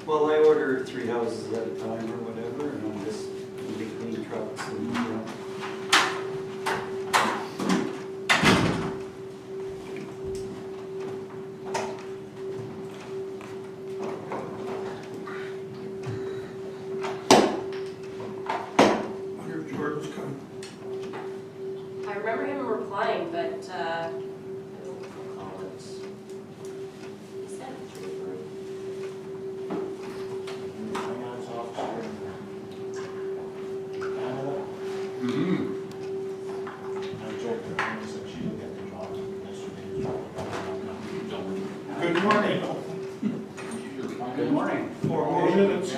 Well, I order 3 houses at a time or whatever, and I'm just in between trucks and, Wonder if Jordan's coming. I remember him replying, but I don't recall it. He said it to me. Finance officer in Canada. I checked her, and said she didn't get the job yesterday. Good morning. Good morning. 4 more minutes.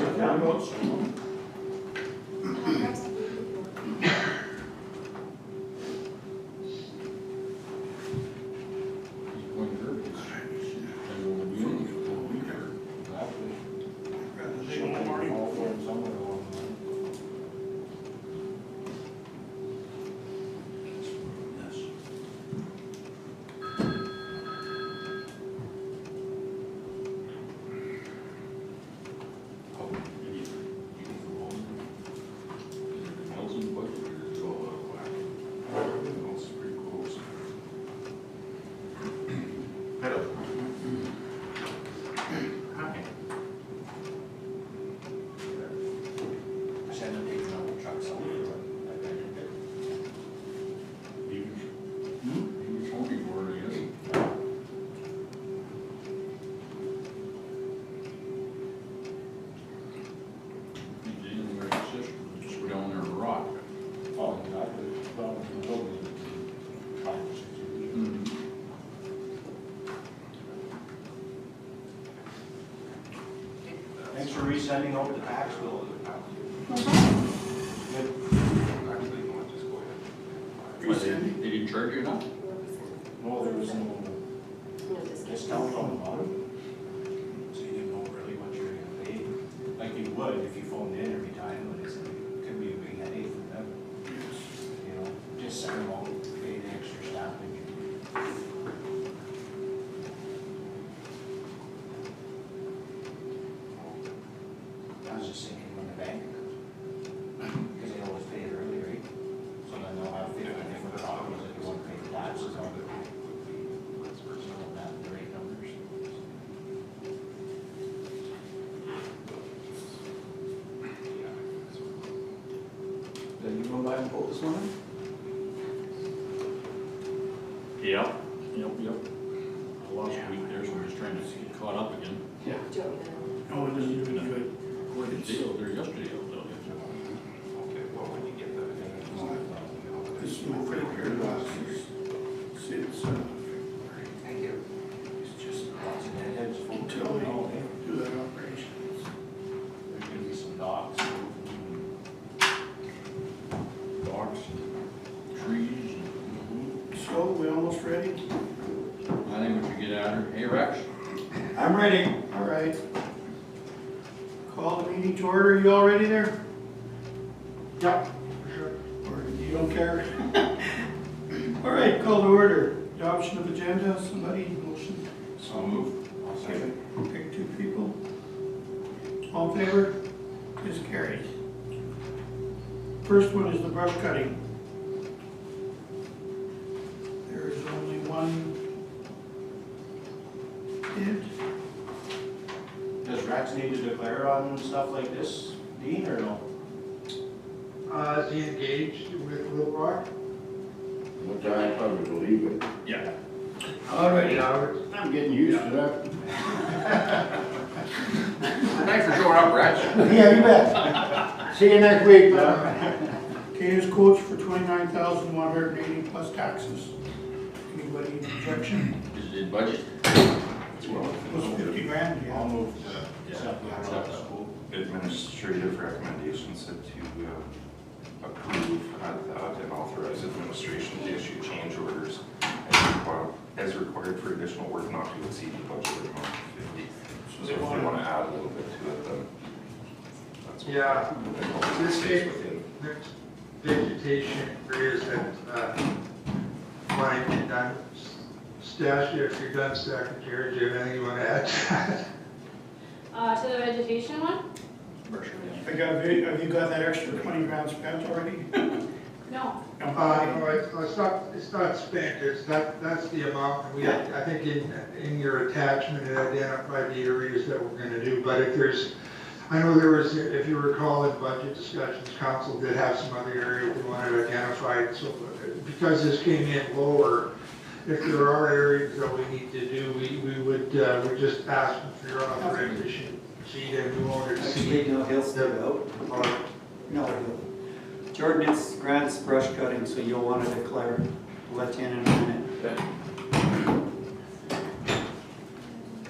Thanks for resending out the tax bill. Resend. Did he charge you enough? No, there was no discount on the bottom. So you didn't know really what you're gonna pay. Like you would if you phoned in every time, but it's, it could be a big headache for them. You know, just send them out, pay the extra stamping. I was just thinking when the bank, because they always pay it early, right? So then they'll have 50 different copies if you want to pay the taxes on it. So that, the rate numbers. Did you go by and vote this morning? Yep. I lost a week there, so I'm just trying to get caught up again. Do you want me to? Oh, it doesn't even do it. What did they over there yesterday, I'll tell you. This is my favorite pair of glasses. See, it's, Thank you. It's just lots of heads full of Tell me. all, eh? do that operations. There's gonna be some docks. Dogs, trees, So, we almost ready? I think we should get out of here. Hey Rex? I'm ready. All right. Call the meeting to order. You all ready there? Yep. Sure. Or you don't care? All right, call to order. Adoption of agenda, somebody, motion. So move. I'll second. Pick 2 people. All in favor? Is carried. First one is the brush cutting. There is only one bid. Does Rex need to declare on stuff like this, Dean, or no? Is he engaged with Will Rock? Which I probably believe it. Yeah. All righty. Hours? I'm getting used to that. Thanks for showing up, Rex. Yeah, you bet. See you next week, man. Okay, his quotes for $29,180 plus taxes. Anybody objection? Is it in budget? It was 50 grand, I'll yeah. move to accept the accept. school. Administrative recommendations said to approve that and authorize administration to issue change orders as required for additional work not to exceed the budget amount of 50. So if you want to add a little bit to it, then that's what. Yeah. then This stays big- within. Vegetation areas that, Mike and done. Stash, if you're done, Secretary, do you have anything you want to add to that? To the vegetation one? Have you got that extra 20 grand spent already? No. No, it's not spent, that's the amount, we, I think in your attachment, it identified the areas that we're gonna do, but if there's, I know there was, if you recall in budget discussions, council did have some other areas they wanted identified, so because this came in lower, if there are areas that we need to do, we would just ask for your authorization, see that we wanted to see. Actually, no, he'll step out, or, no, Jordan, it's Grant's brush cutting, so you'll want to declare, we'll let you in a minute.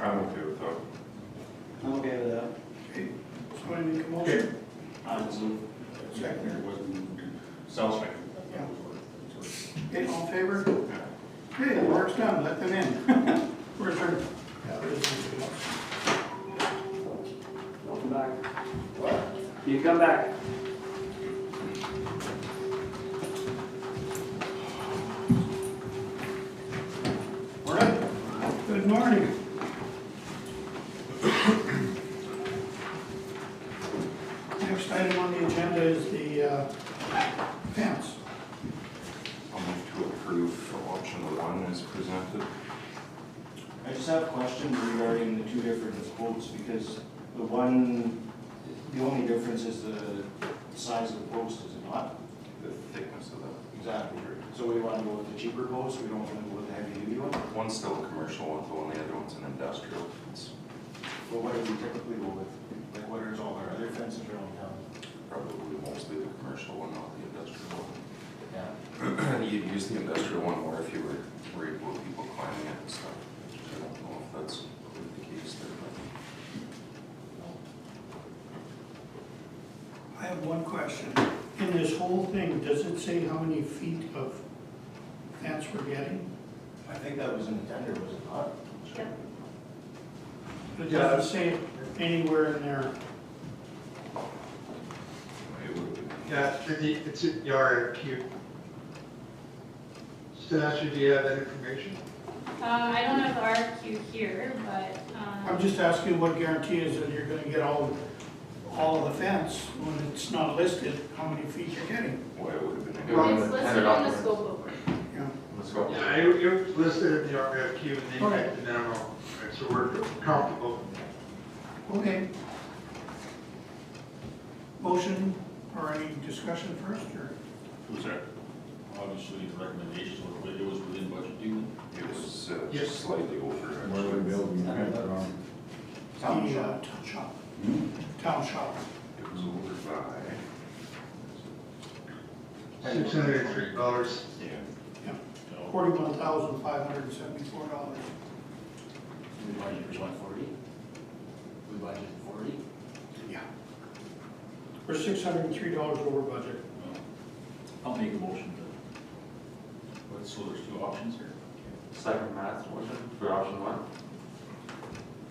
I'm okay with that. I'm okay with that. Okay, somebody make a motion? I was, Second. it wasn't, sounds like. Okay, all in favor? Okay, the work's done, let them in. We're adjourned. Yeah, there isn't anything else. Welcome back. What? You come back. All right, good morning. Next item on the agenda is the fence. I'll move to approve option 1 as presented. I just have a question regarding the two different quotes, because the one, the only difference is the size of the post, is it not? The thickness of that. Exactly. So we want to go with the cheaper post, we don't want to go with the heavy duty one? One's still a commercial one, though, and the other one's an industrial. It's Well, what do we typically go with? Like, what are all our other fences around town? probably mostly the commercial one, not the industrial one. Yeah. You'd use the industrial one more if you were worried about people climbing it and stuff. I don't know if that's really the case there, but. I have one question. In this whole thing, does it say how many feet of fence we're getting? I think that was in the tender, was it not? Yep. It doesn't say anywhere in there. It would be. Yeah, it's in the RFQ. Stasha, do you have that information? I don't have the RFQ here, but, I'm just asking what guarantee is that you're gonna get all of the fence when it's not listed, how many feet you're getting? Well, it would have been. it's listed in the scope of work. Yeah. Let's go. Yeah, it was listed in the RFQ and then Okay. the memo, right, so we're comfortable. Okay. Motion or any discussion first, or? Was that, obviously, the recommendations, it was within budget, do It was Yes. just slightly over. Where are we actually. building the fence from? Town shop. Town shop. Town shop. It was over by. $603. Yeah. $41,574. We budgeted for 140? We budgeted 40? Yeah. We're $603 over budget. I'll make a motion to, so there's two options here. Second Matt's motion for option 1.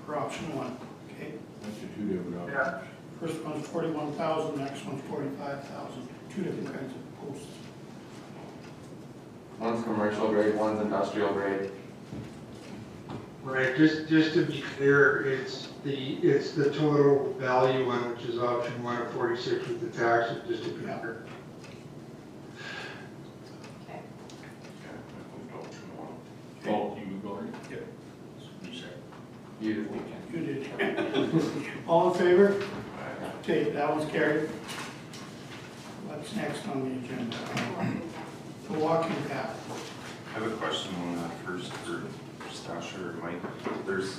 For option 1, okay? That's the two different options. Yeah. First one's 41,000, next one's 45,000. Two different kinds of posts. One's commercial grade, one's industrial grade. Right, just to be clear, it's the total value one, which is option 1 of 46 with the tax, just to be clear. Okay. Yeah, I moved option 1. Oh, you go ahead? Yep. You say. You You did. All in favor? Okay, that one's carried. What's next on the agenda? The walking path. I have a question on that first for Stasha or Mike. There's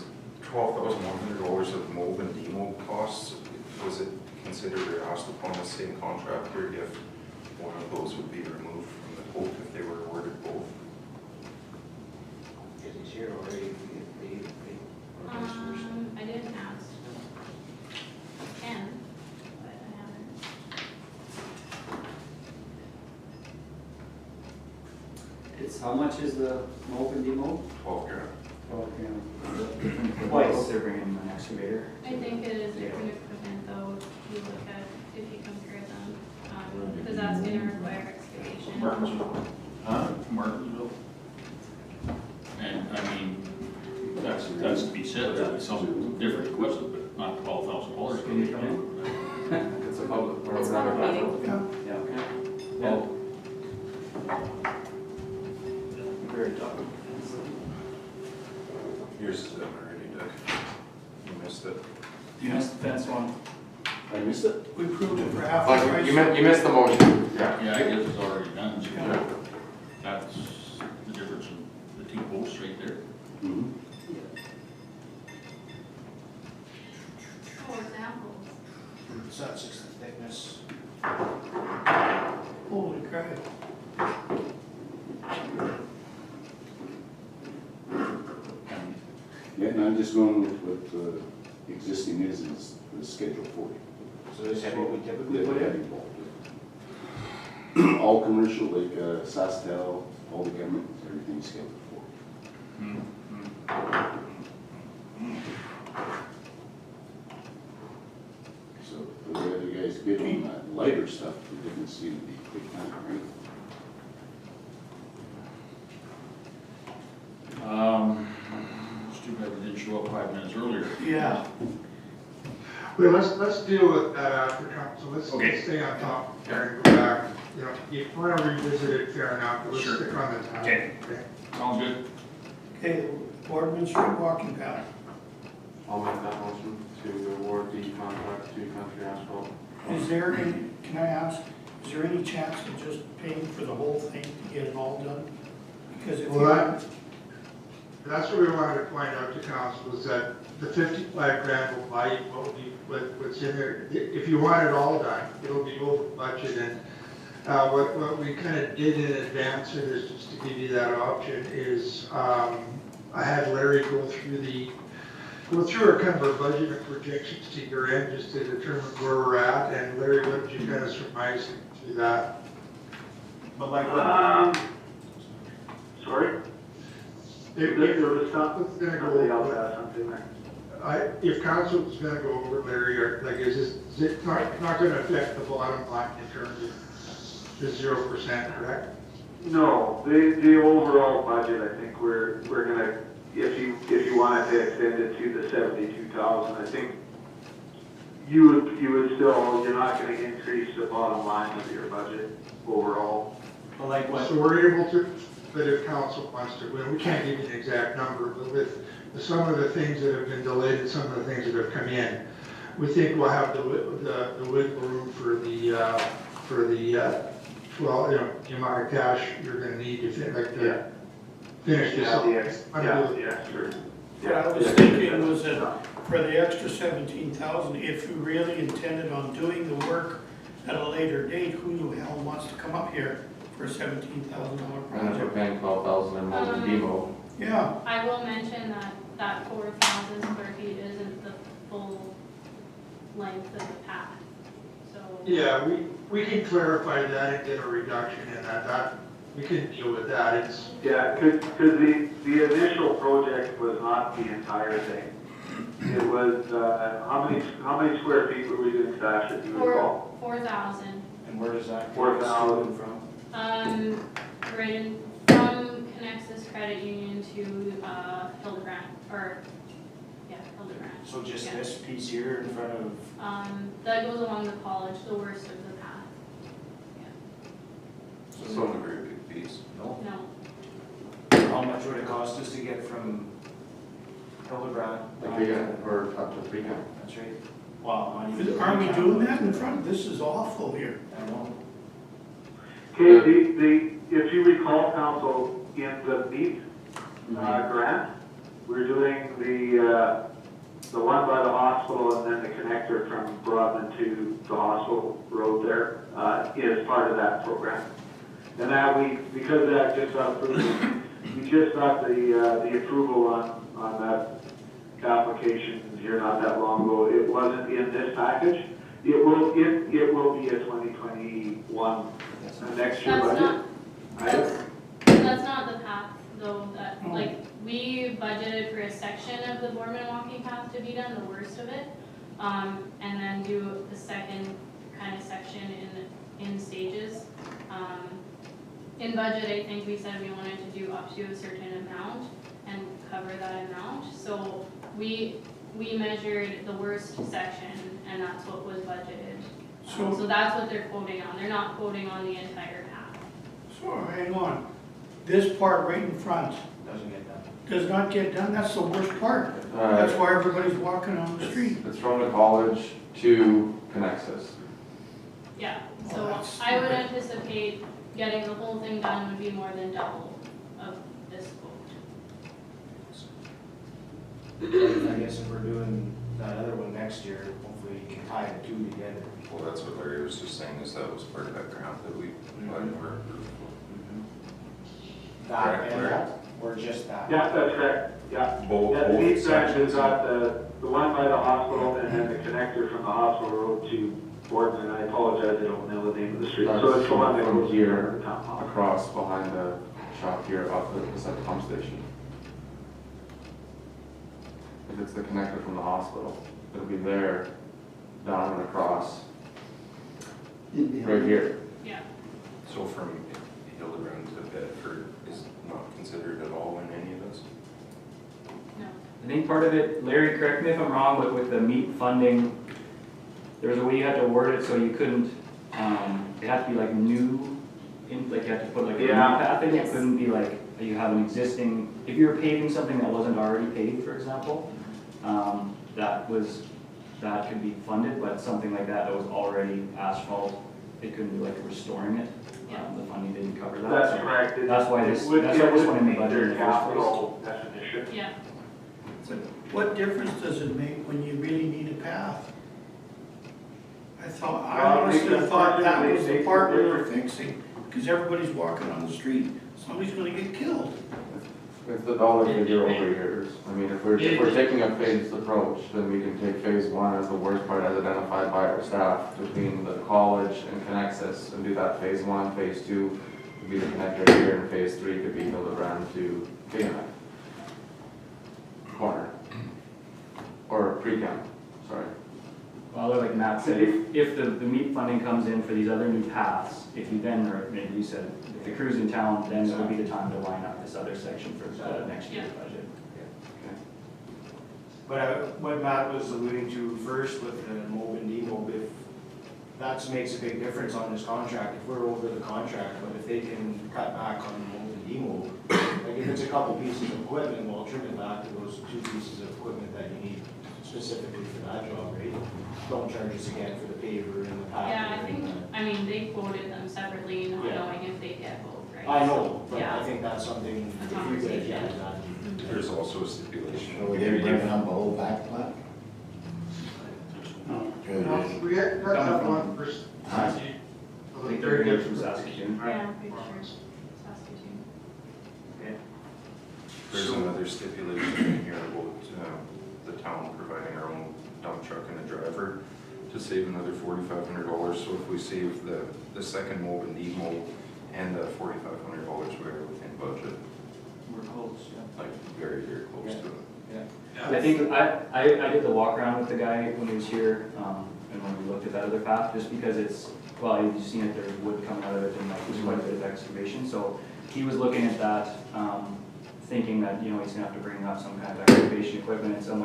$12,100 of mold and demold costs. Was it considered or asked upon the same contractor if one of those would be removed from the quote if they were awarded both? Is he here already? I didn't ask. I can, but I haven't. It's, how much is the mow and demow? 12 grand. Twice they're bringing an excavator. I think it is different equipment though, if you look at, if you compare them, because that's gonna require excavation. Martinsville. Huh? Martinsville. And, I mean, that's to be said, there'll be some different equipment, but not 12 missed it. You missed the fence one? I missed it. We approved it for half the Like, price. you missed the motion, yeah. Yeah, I guess it's already done, so Yeah. that's the difference in the two posts right there. Mhm. For example, So that's just the thickness. Holy crap. And Yeah, and I'm just going with what existing is the Schedule 40. So this is what we typically put in? All commercial, like SaskTel, all the government, everything's Schedule 40. So for the other guys bidding on that lighter stuff, it didn't seem to be big time, right? It's too bad we didn't show up 5 minutes earlier. Yeah. Well, let's deal with that after council, let's Okay. stay on top there and go back. You know, if you want to revisit it, fair enough, but let's Sure. stick on the time. Okay. Sounds good. Okay, Boardman Street walking path. I'll make that motion to award the contract to Country Asphalt. Is there any, can I ask, is there any chance of just paying for the whole thing to get it all done? Because if Well, that's what we wanted to point out to council, is that the 55 grand will buy you what's in there. If you want it all done, it'll be over budget, and what we kind of did in advance of this, just to give you that option, is I had Larry go through our kind of our budget and projections to your end, just to determine where we're at, and Larry, what did you kind of surmise through that? But like what? Sorry? If There was something, gonna somebody go else over, had something there. if council's gonna go over, Larry, or like, is it not gonna affect the bottom line in terms of the 0%, correct? No, the overall budget, I think we're gonna, if you wanted to extend it to the 72,000, I think you would still, you're not gonna increase the bottom line of your budget overall. But like what? So we're able to, but if council wants to, we can't give you an exact number, but with some of the things that have been delayed and some of the things that have come in, we think we'll have the wiggle room for the, well, you know, the amount of cash you're gonna need to finish this Yeah, up. sure. What I was thinking was that for the extra 17,000, if you really intended on doing the work at a later date, who the hell wants to come up here for a $17,000 And if we're project? paying 12,000 in mold and demo, Yeah, I will mention that 4,000 square feet isn't the full length of the path, so. Yeah, we can clarify that and get a reduction in that, we can deal with that, it's, Yeah, because the initial project was not the entire thing. It was, how many square feet were we doing, Stash, if you recall? 4,000. And where does that? 4,000 from? Right in, from Connexus Credit Union to Hildebrand, Hildebrand. So just Yeah. this piece here in front of, That goes along the college, the worst of the path. So it's not a very big piece. no? No, How much would it cost us to get from Hildebrand? like we got, or up to 3 now. That's right. Wow. aren't we doing that in front? This is awful here. I know. Okay, if you recall, council, in the MEAT grant, we're doing the one by the hospital and then the connector from Broadman to the hospital road there is part of that program. And that because that just got approved, we just got the approval on that application here not that long ago. It wasn't in this package. It will be a 2021 next year that's budget. not, that's not the path though, like, we budgeted for a section of the Boardman walking path to be done, the worst of it. And then do the second kind of section in stages. In budget, I think we said we wanted to do up to a certain amount and cover that amount. So we measured the worst section and that's what was budgeted. So that's what they're quoting on. They're not quoting on the entire path. So hang on, this part right in front, doesn't get done. Does not get done, that's the worst part. That's why everybody's walking on the street. It's from the college to Connexus. Yeah, Well, so that's I would stupid. anticipate getting the whole thing done would be more than double of this quote. I guess if we're doing that other one next year, hopefully you can tie the two together. Well, that's what Larry was just saying, is that was part of that grant that we applied for. That Correct, and Larry? that, or just that? Yeah, that's correct, yeah. Both, Yeah, the both East Branch has sections. got the one by the hospital and then the connector from the hospital road to Borden, and I apologize, I don't know the name of the street. So it's the one that From goes here here to town hall. across behind the shop here up beside the pump station. If it's the connector from the hospital, it'll be there, down and across, right here. Yeah, So from Hildebrand to Bedford is not considered at all in any of this? no. I think part of it, Larry, correct me if I'm wrong, but with the MEAP funding, there was a way you had to word it so you couldn't, it had to be like new, like you had to put like a new Yeah. path in, it Yes. couldn't be like, you have an existing, if you were paving something that wasn't already paved, for example, that could be funded, but something like that was already asphalt, it couldn't be like restoring it. Yeah. The funding didn't cover that. That's so correct. That's why It this, would- that's why it this would one in the meet budget in their the first place. capital definition. Yeah, What difference does it make when you really need a path? I Well, honestly because thought that budget, was they the part we make were the fixing, because everybody's walking on the street, somebody's gonna get killed. It's the dollar figure over years. I mean, if we're taking a phased approach, then we can take phase one as the worst part as identified by our staff between the college and Connexus and do that phase one, phase two could be the connector here, and phase three could be Hildebrand to Kingman. Corner. Or pre-camp, sorry. Well, like Matt said, if the MEAP funding comes in for these other new paths, if you then, or maybe you said, if the crew's in town, then it would be the time to line up this other section for the next year's budget. But what Matt was alluding to first with the MOB and DMOB, if that makes a big difference on this contract, if we're over the contract, but if they can cut back on MOB and DMOB, like if it's a couple pieces of equipment, well, trim it back to those 2 pieces of equipment that you need specifically for that job, right? Don't charge us again for the paver and the path. yeah, I think, I mean, they quoted them separately, not Yeah. knowing if they get both, right? I know, but Yeah. I think that's something, A if you conversation. could, yeah, that. There's also a stipulation. So we didn't bring up the whole back plan? No. No, we got that one first. I think they're here from Saskatoon. Yeah, I'm pretty sure, Saskatoon. There's another stipulation in here about the town providing our own dump truck and a driver to save another $4,500. So if we save the second MOB and DMOB and the $4,500, we're within budget, We're close, yeah. like very, very close to it. I think I did the walk around with the guy when he was here, and when we looked at that other path, just because it's, well, you've seen it, there's wood coming out of it and like there's quite a bit of excavation, so he was looking at that, thinking that, you know, he's gonna have to bring up some kind of excavation equipment and some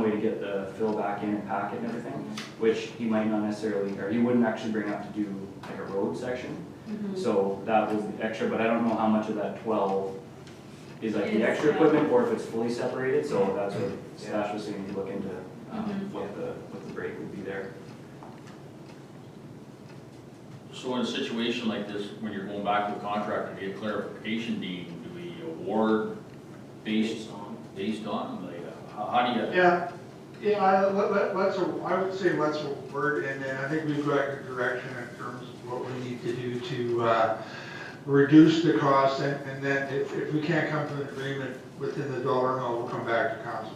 way to get the fill back in and pack it and everything, which he might not necessarily, or he wouldn't actually bring up to do like a road section. So that was the extra, but I don't know how much of that 12 is like the Is, extra yeah. equipment or if it's fully separated, so that's what Stash was saying, to look into what the break would be there. So in a situation like this, when you're going back to the contractor to get clarification, do we award based on, like, how do you? Yeah, I would say let's word, and then I think we've got your direction in terms of what we need to do to reduce the cost, and then if we can't come to an agreement within the dollar amount, we'll come back to council.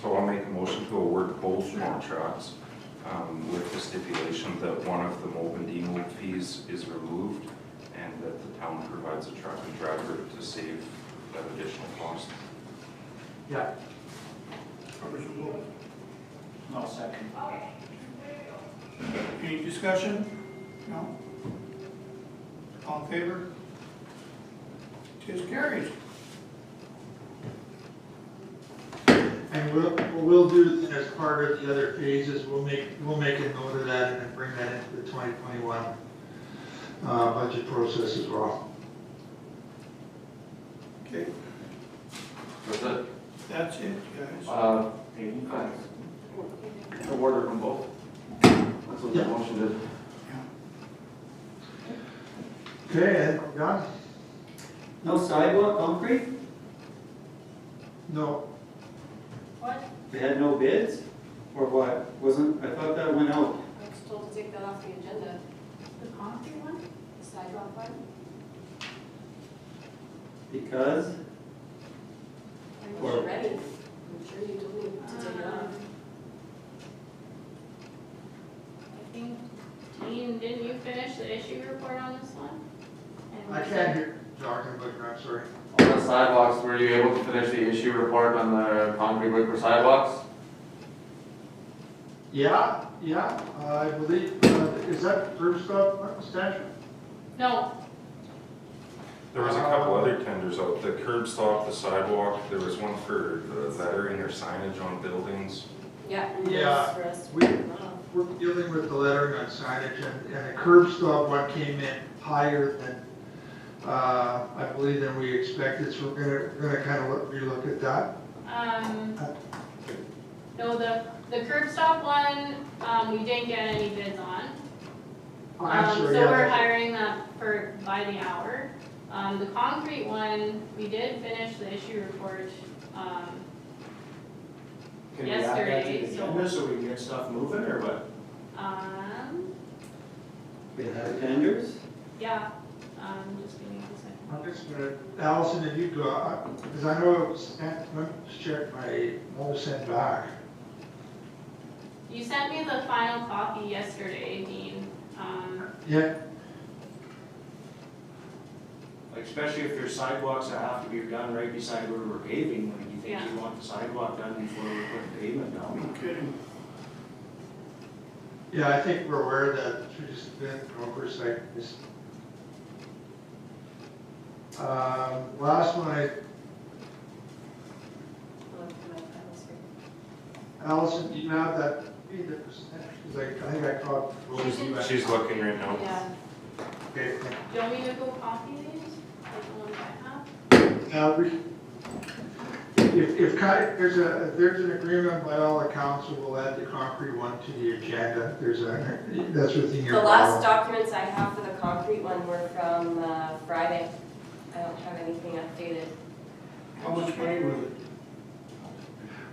So I'll make a motion to award both contracts with the stipulation that one of the MOB and DMOB fees is removed and that the town provides a truck and driver to save that additional cost. Yeah. I'll second. Any discussion? No? All in favor? Tis carried. And what we'll do as part of the other phases, we'll make a note of that and then bring that into the 2021 budget process as well. Okay, That's it. that's it, guys. The order from both. That's what the motion did. Okay, and done? No sidewalk, concrete? No, What? We had no bids? Or what? Wasn't, I thought that went out. I was told to take that off the agenda, The concrete one? the sidewalk one. Because, I wasn't ready. I'm sure you told me to take it off. I think, Dean, didn't you finish the issue report on this one? And I we can't said- hear, talking, but I'm sorry. On the sidewalks, were you able to finish the issue report on the concrete work for sidewalks? Yeah, I believe, is that first up, statute? No, There was a couple other tenders out, the curb stop, the sidewalk, there was one for the lettering or signage on buildings. Yeah. and Yeah, the rest we- were not. We're dealing with the lettering on signage, and the curb stop one came in higher than, I believe, than we expected, so we're gonna kind of relook at that. no, the curb stop one, we didn't get any bids on. I'm sorry, So yeah, we're that's- hiring that for by the hour. The concrete one, we did finish the issue report, Can we add that to yesterday, the so- agenda so we can get stuff moving, or what? we had tenders? yeah, just give me a second. I'm just gonna, Allison, if you go, because I know, let's check my, I'll send back. You sent me the final copy yesterday, Dean. Yeah, Like, especially if there's sidewalks that have to be done right beside where we're paving, like, you think Yeah. you want the sidewalk done before we put the pavement down? Kidding. yeah, I think we're aware of that, we just been oversight. This. Last one, I'll look for my files here. Allison, do you have that, the percentage, because I think I caught. She's looking right now. Yeah. Okay, thank Do you want me to go copy these? Like the ones I have? you. If there's an agreement by all accounts, we'll add the concrete one to the agenda. That's within your. The last documents I have for the concrete one were from Friday. I don't have anything updated. How much money was it?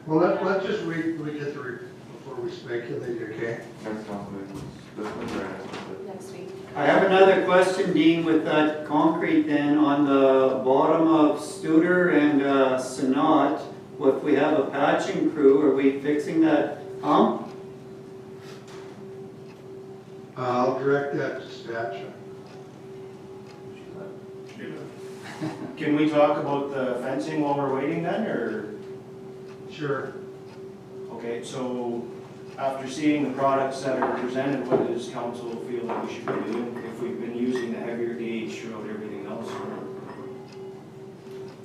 Well, let's just wait till we get before we speculate, okay? Next council meeting, this one, or next one? Next week. I have another question, Dean, with that concrete then on the bottom of Studer and Sanat. If we have a patching crew, are we fixing that hump? I'll direct that to statute. Can we talk about the fencing while we're waiting then, or? Sure. Okay, so after seeing the products that are presented, what does council feel that we should be doing if we've been using the heavier gauge throughout everything else?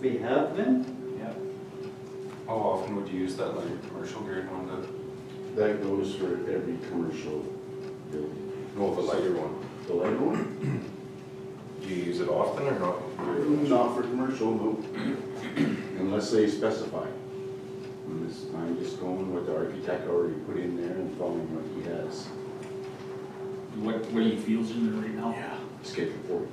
We have been? Yeah. How often would you use that light commercial grade one to, That goes for every commercial building. no, the lighter one? The lighter one? Do you use it often or not? Not for commercial, no. Unless they specify. And this, I'm just going with the architect already put in there and following what he has. What do you feel's in there right now? Yeah. Schedule 40.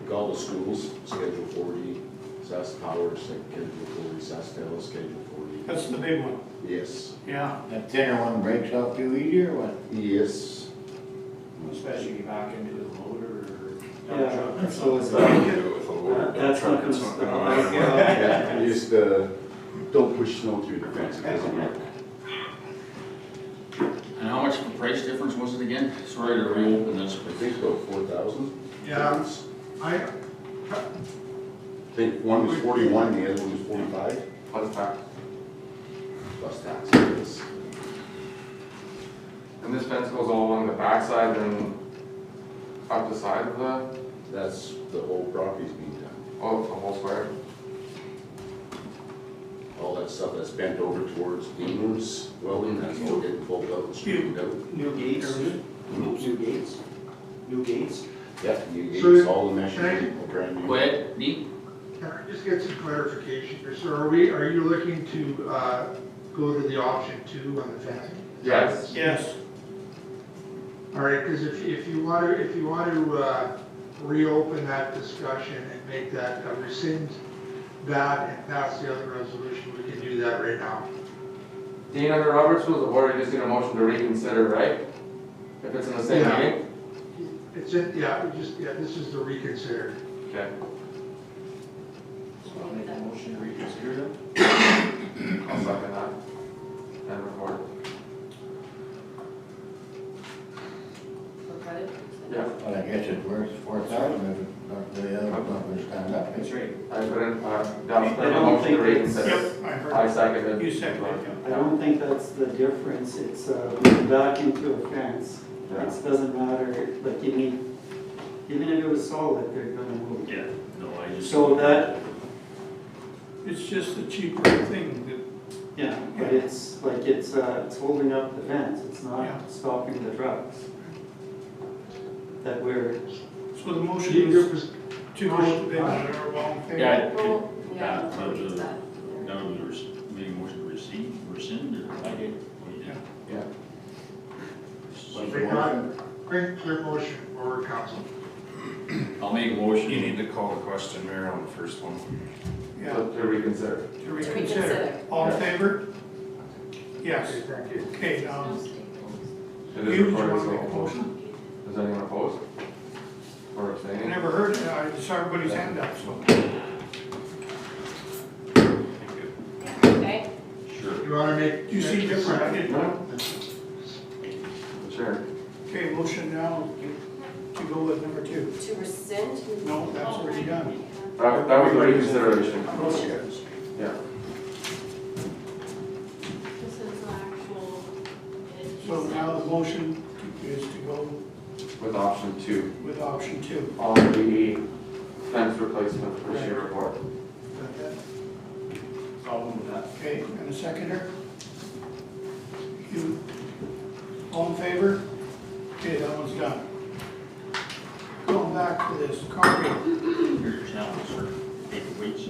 Like all the schools, Schedule 40. Sass Power, Schedule 40. SaskTel, Schedule 40. That's the big one. Yes. Yeah. That thinner one breaks out too easy or what? Yes. Especially back into the loader or. Yeah, so it's That would do it with a loader. that's not gonna It's stop. Yeah, you just, don't push snow through the fence, it doesn't work. And how much of a price difference was it again? Sorry to reopen this, I but think about 4,000. Yeah, I think one was 41, the other one was 45, Plus tax. plus tax, yes. And this fence goes all along the backside and up the side of the, That's, the whole property's being done. oh, the whole square? All that stuff that's bent over towards Dean's welding, that's all getting pulled out and straightened out. New gates, new gates, new gates. Yeah, you So- gave us all the meshes, Can I- a brand new. Go ahead, Dean? Can I just get some clarification here? So are you looking to go to the option 2 on the fencing? Yes. Yes. All right, because if you want to reopen that discussion and make that, rescind that and pass the other resolution, we can do that right now. Dean, under Robert's rules of order, you just need a motion to reconsider, right? If it's in the same Yeah. meeting? It's in, this is the reconsider. Okay. So I'll make a motion to reconsider them. I'll second that. And record. Credit? Yeah. Well, I guess it's worth 4,000 if the other companies stand up. That's right. I put in, Dallas put in a don't motion to think it's- reconsider. Yep, I heard. I seconded. You seconded, I don't think that's the difference, it's moving back into a fence. Yeah. It doesn't matter, like even if it was solid, they're gonna move. Yeah, no, I just. So that, It's just a cheaper thing that, yeah, but it's like, it's holding up the fence, it's Yeah. not stopping the trucks. That we're, so the motion Your is pos- to go with the bid, or all in favor? Yeah, Well, yeah, that I'll was read a- that. now we made a motion to rescind, or? I did. Oh, you did? Yeah. Clear motion for council. I'll make a motion. You need to call the question, Mayor, on the first one. Yeah, To reconsider. to reconsider. reconsider. All in Yeah. favor? Yes. Okay, thank you. Okay, now, It is you, do you recorded, want so to make a opposed. motion? Does anyone oppose? Or I abstaining? never heard, I saw everybody's hand up, so. Okay, Sure. You want to make? You see different, I didn't know. No? Sure. Okay, motion now to go with number 2. to rescind? No, that's already done. That was a reconsideration. Yeah. This is the actual bid. So now the motion is to go With option 2 with option 2. on the fence replacement for sheer report. Got that? So I'll move that. Okay, and a seconder? You, all in favor? Okay, that one's done. Going back to this concrete, Here's your challenge, sir. Paperweights.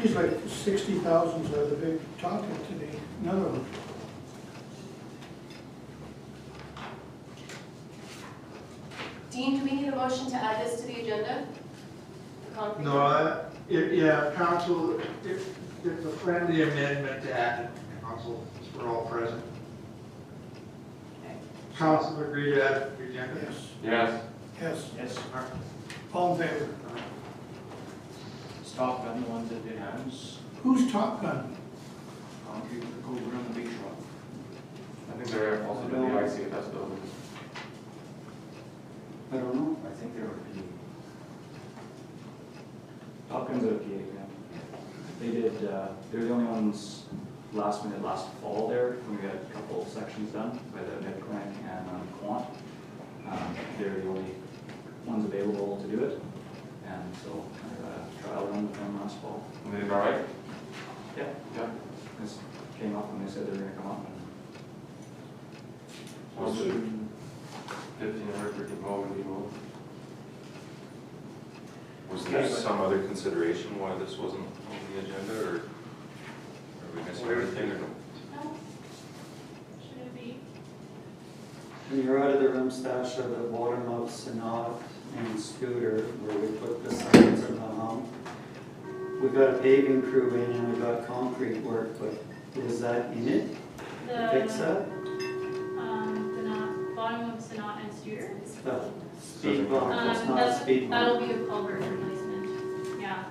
he's like 60,000s are the big topic today, another one. Dean, do we need a motion to add this to the agenda? The concrete? No, council, it's a friendly amendment to add it to council, since we're all present. Okay. Council agree to add it to the agenda? Yes. Yes. Yes. Yes. All in favor? Stop gun, the ones that did hands, Who's Top Gun? concrete that goes around the big truck. I think they're also the ICFS buildings. I don't know. I think they were pretty. Top Gun's out of PA, yeah. They did, they're the only ones last minute, last fall there, when we had a couple sections done by the Medcrank and Quant. They're the only ones available to do it, and so kind of a trial run with them last fall. And they did all right? Yeah, Yeah. this came up when they said they were gonna come up. Was it 1,500 for Demo and Demo? Was there some other consideration why this wasn't on the agenda, or are we missing everything, or no? No. Should it be? When you're out of the room stash at the bottom of Sonat and Scooter, where we put the signs in the hump, we got a paving crew in and we got concrete work, but is that in it? Fix that? The bottom of Sonat and Studer. The speed bump, that's not a speed That'll bump. be a culvert replacement, yeah.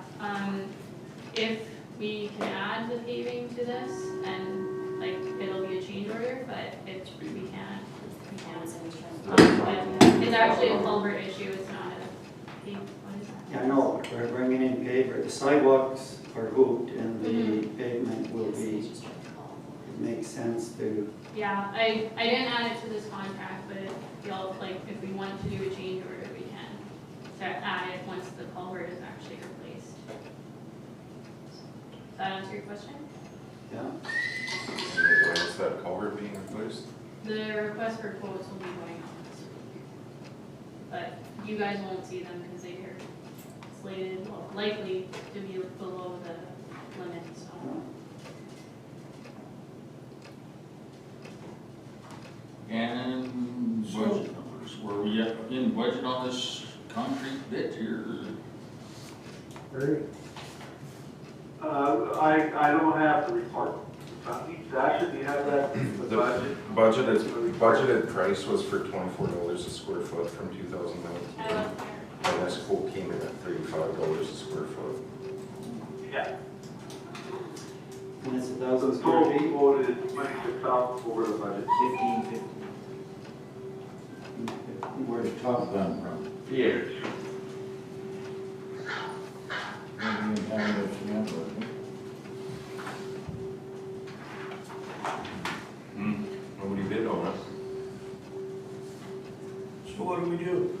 If we can add the paving to this, then like, it'll be a change order, but if we can't, we can't. But it's actually a culvert issue, it's not a pave, what is that? Yeah, I know, we're bringing in paver, the sidewalks are hooped and the pavement will be, it makes sense to, Yeah, I didn't add it to this contract, but if y'all, like, if we want to do a change order, we can. So add it once the culvert is actually replaced. Does that answer your question? yeah. Why is that culvert being replaced? The request for quotes will be going out this week. But you guys won't see them because they are slated, well, likely to be below the limit, so. And budget numbers, where we at in budget on this concrete bit here? I don't have the report. Sasha, do you have that, the budget? Budgeted price was for $24 a square foot from 2019. And this quote came in at $35 a square foot. Yeah. And it's 1,000 The square total feet. quote is 26,000 over the budget. 1550. Where's Top Gun from? Yeah. Maybe in town with cement working. Nobody bid on it. So what do we do?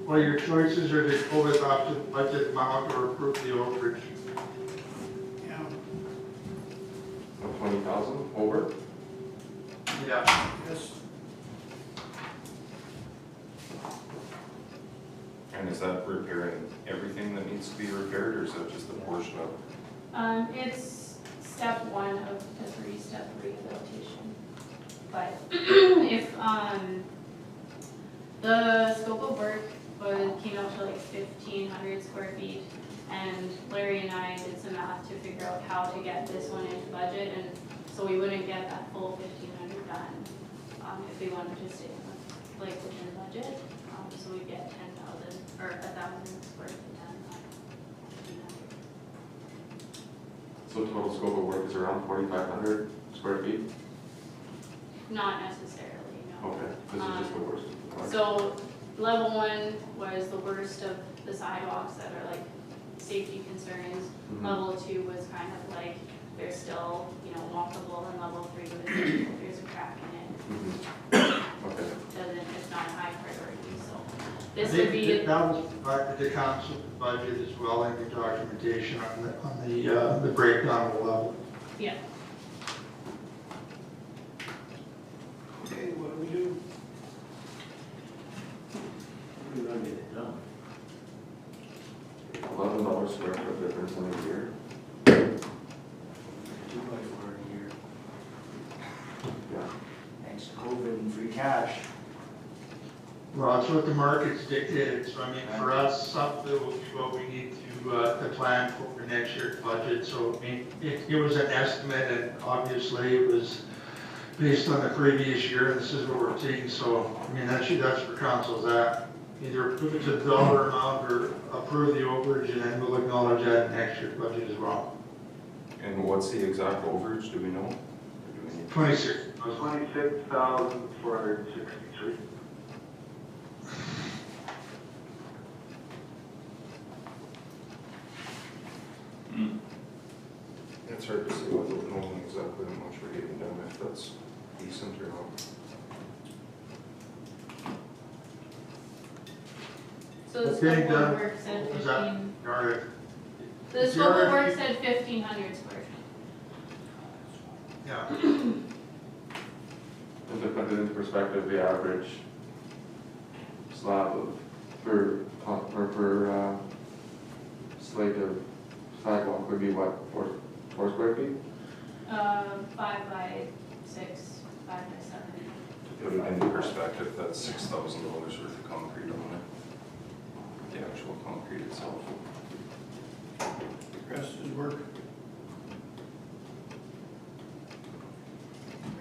Well, your choices are to go with up to the budget amount or approve the overage. Yeah, 20,000 over? Yeah. yes. And is that repairing everything that needs to be repaired, or is that just a portion of? It's step one of the three-step rehabilitation. But if, the scope of work came out to like 1,500 square feet, and Larry and I did some math to figure out how to get this one into budget, and so we wouldn't get that full 1,500 done, if we wanted to stay like within budget. So we'd get 10,000 or 1,000 square feet done. So total scope of work is around 4,500 square feet? Not necessarily, no. Okay, this is just the worst. So level one was the worst of the sidewalks that are like safety concerns. Mhm. Level two was kind of like, they're still, walkable, and level three was there's a crack in it. Okay. It's not a high priority, so I this think would be, that was provided to council budget as well in the documentation on the breakdown of the level. yeah. Okay, what do we do? We're gonna get it done. $11 square foot difference in a year. 2 by 4 a year. Yeah. Thanks to COVID and free cash. Well, that's what the market's dictated, so I mean, for us, something will be what we need to plan for next year's budget, so I mean, it was an estimate, and obviously it was based on the previous year, and this is what we're taking, so, I mean, that's where council's at. Either approve it to the dollar amount, or approve the overage, and then we'll acknowledge that in next year's budget as well. And what's the exact overage, do we know? Or do we need- 26. 26,463. It's hard to say without knowing exactly how much we're getting done, if that's decent or not. So the Okay, scope of done. work said What was that? 15, All right. the scope of work said 1,500 square feet. Yeah. And to put it into perspective, the average slab per slate of sidewalk would be what, 4 square feet? 5 by 6, 5 by 7. To put it into perspective, that's $6,000 worth of concrete on it. The actual concrete itself. The rest is work.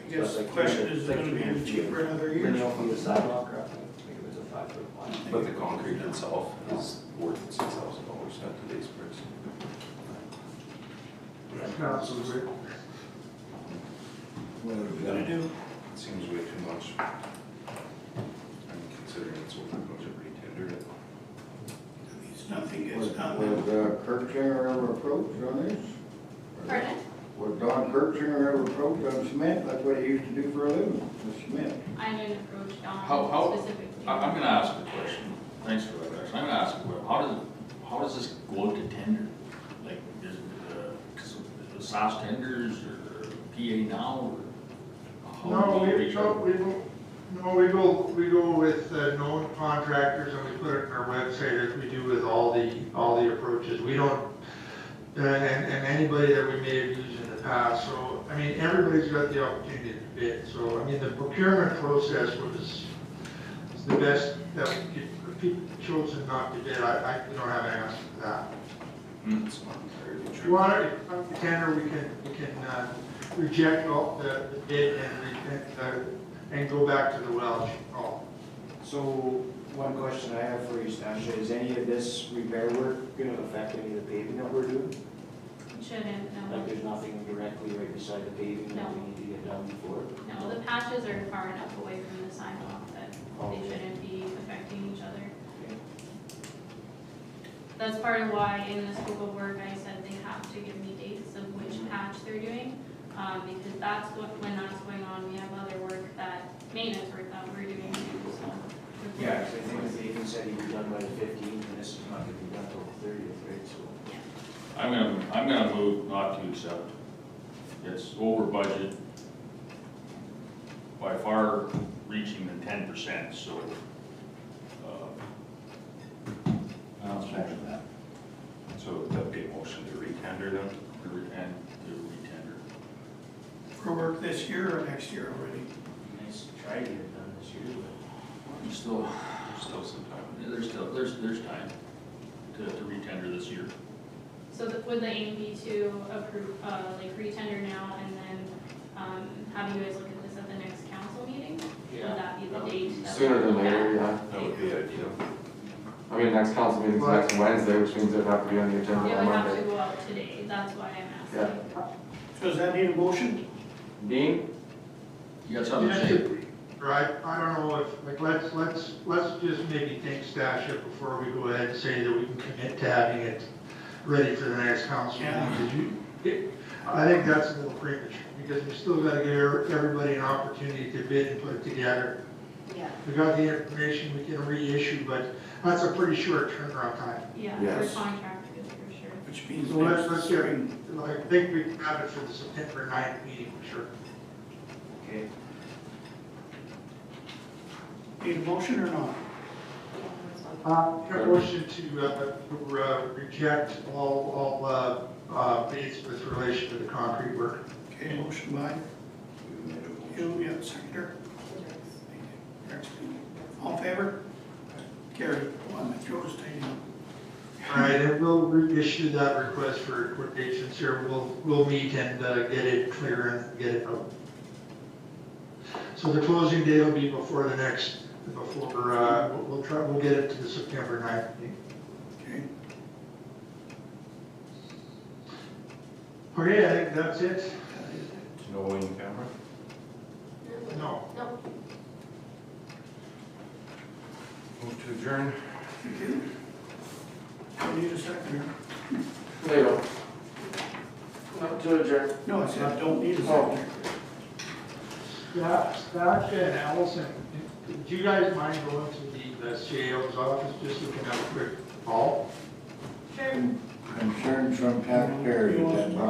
I guess the question is, it gonna be any cheaper in other years? From the sidewalk, or I think it was a 5-foot line. But the concrete itself is worth $6,000 at today's price. Council's right. What are we What we gonna gonna do? It seems way too much. I mean, considering it's over budget re-tendered it. At least nothing gets done. Was Kirkshinger ever approached on this? Pardon? Was Don Kirkshinger ever approached on cement? That's what he used to do for a living, was cement. I didn't approach How- Don specifically. I'm gonna ask a question, thanks for that, question. I'm gonna ask a question, how does this go out to tender? Like, is it, the SAS tenders, or PA now, or No, we go with known contractors and we put it on our website as we do with all the approaches. We don't, and anybody that we may have used in the past. So, I mean, everybody's got the opportunity to bid. So, I mean, the procurement process was the best that we could, if people chosen not to bid. I don't have an answer for that. It's not entirely If true. you want to tender, we can reject all the bid and go back to the Welch call. So, one question I have for you, Stasha, is any of this repair work gonna affect any of the paving that we're doing? Shouldn't, no. Like, there's nothing directly right beside the paving that we need to get done before? No, the patches are far enough away from the sidewalk that they shouldn't be affecting each other. Okay. That's part of why in the scope of work, I said they have to give me dates of which patch they're doing. Because that's when that's going on, we have other work maintenance work that we're doing too, so. Yeah, 'cause I think the paving said he'd be done by the 15th, and this is not gonna be done till the 30th, right, so. I'm gonna move not to accept. It's over budget by far reaching the 10%, so. I'll second that. So that'd be a motion to retender then? And to retender. For work this year or next year already? Nice to try to get it done this year, but. There's still, There's still some time. there's time to retender this year. So would the aim be to approve, like retender now and then, have you guys look at this at the next council meeting? Yeah. Would that be the date? that Sooner we than look at? later, yeah. That would be ideal. I mean, next council meeting's next Wednesday, which means it'd have to be on the agenda It on would have to Monday. go out today, that's why I'm Yeah. asking. So does that need a motion? Dean? You got something to say? Right, I don't know if, like, let's just maybe think Stasha before we go ahead and say that we can commit to having it ready for the next council meeting. Because I think that's a little premature, because we still gotta give everybody an opportunity to bid and put it together. Yeah. We got the information, we can reissue, but that's a pretty short turnaround time. Yeah, for Yes. contractors, for sure. Which means So let's next get, spring. I think we can have it for the September 9th meeting, for sure. Okay. Need a motion or not? A motion to reject all bids with relation to the concrete work. Okay, motion by you, yeah, seconder. All in favor? Carried. One, my throat is tight now. All right, and we'll reissue that request for quotations here. We'll meet and get it clear and get it out. So the closing date will be before the next, we'll get it to the September 9th meeting. Okay. Okay, I think that's it. No in camera? No. No. Move to adjourn? Thank you. I need a seconder. Later. Not to adjourn. No, I said I don't need a seconder. Yeah, Stasha and Allison, would you guys mind going to the CAO's office just so we can have a quick call? Concerns from taxpayers that